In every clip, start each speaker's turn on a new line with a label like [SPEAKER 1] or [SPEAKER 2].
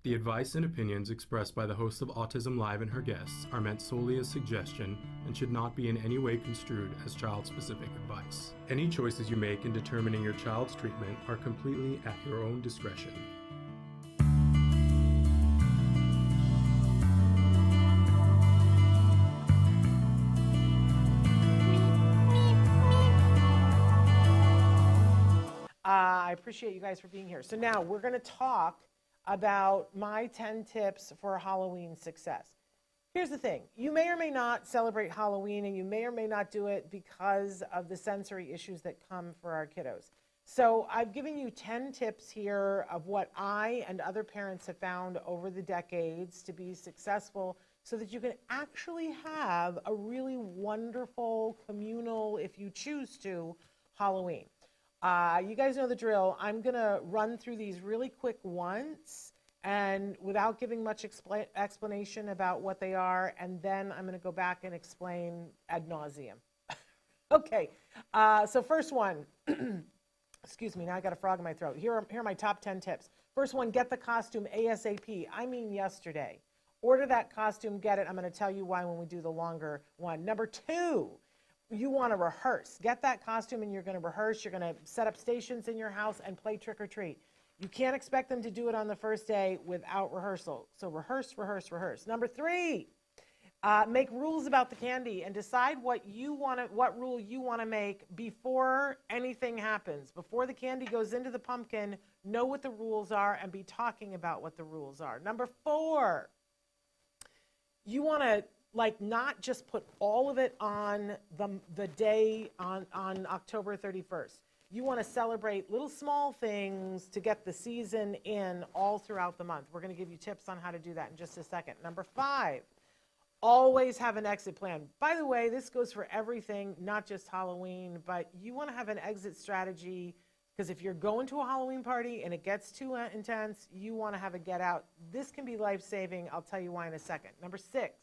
[SPEAKER 1] The advice and opinions expressed by the host of Autism Live and her guests are meant solely as suggestion and should not be in any way construed as child-specific advice. Any choices you make in determining your child's treatment are completely at your own discretion.
[SPEAKER 2] I appreciate you guys for being here. So now we're going to talk about my 10 tips for Halloween success. Here's the thing. You may or may not celebrate Halloween, and you may or may not do it because of the sensory issues that come for our kiddos. So I've given you 10 tips here of what I and other parents have found over the decades to be successful so that you can actually have a really wonderful communal, if you choose to, Halloween. You guys know the drill. I'm going to run through these really quick once and without giving much explanation about what they are, and then I'm going to go back and explain ad nauseum. Okay, so first one, excuse me, now I got a frog in my throat. Here are my top 10 tips. First one, get the costume ASAP. I mean yesterday. Order that costume, get it. I'm going to tell you why when we do the longer one. Number 2, you want to rehearse. Get that costume and you're going to rehearse. You're going to set up stations in your house and play trick or treat. You can't expect them to do it on the first day without rehearsal. So rehearse, rehearse, rehearse. Number 3, make rules about the candy and decide what rule you want to make before anything happens. Before the candy goes into the pumpkin, know what the rules are and be talking about what the rules are. Number 4, you want to not just put all of it on the day on October 31st. You want to celebrate little small things to get the season in all throughout the month. We're going to give you tips on how to do that in just a second. Number 5, always have an exit plan. By the way, this goes for everything, not just Halloween, but you want to have an exit strategy because if you're going to a Halloween party and it gets too intense, you want to have a get out. This can be life-saving. I'll tell you why in a second. Number 6,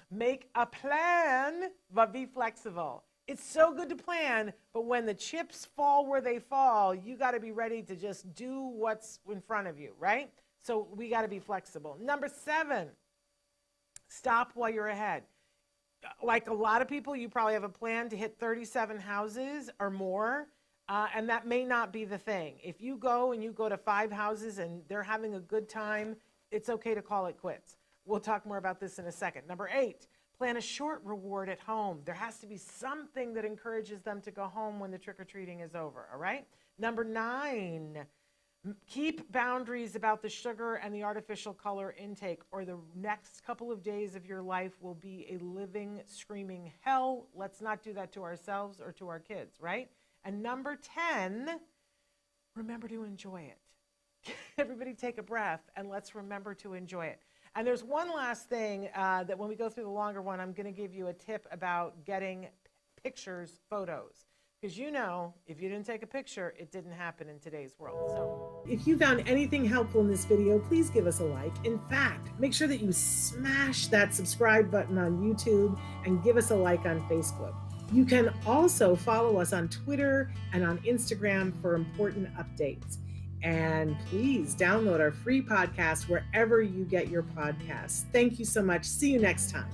[SPEAKER 2] make a plan, but be flexible. It's so good to plan, but when the chips fall where they fall, you got to be ready to just do what's in front of you, right? So we got to be flexible. Number 7, stop while you're ahead. Like a lot of people, you probably have a plan to hit 37 houses or more, and that may not be the thing. If you go to 5 houses and they're having a good time, it's okay to call it quits. We'll talk more about this in a second. Number 8, plan a short reward at home. There has to be something that encourages them to go home when the trick-or-treating is over, all right? Number 9, keep boundaries about the sugar and the artificial color intake, or the next couple of days of your life will be a living, screaming hell. Let's not do that to ourselves or to our kids, right? And number 10, remember to enjoy it. Everybody take a breath and let's remember to enjoy it. And there's one last thing that when we go through the longer one, I'm going to give you a tip about getting pictures, photos. Because you know, if you didn't take a picture, it didn't happen in today's world. So if you found anything helpful in this video, please give us a like. In fact, make sure that you smash that subscribe button on YouTube and give us a like on Facebook. You can also follow us on Twitter and on Instagram for important updates. And please download our free podcast wherever you get your podcasts. Thank you so much. See you next time.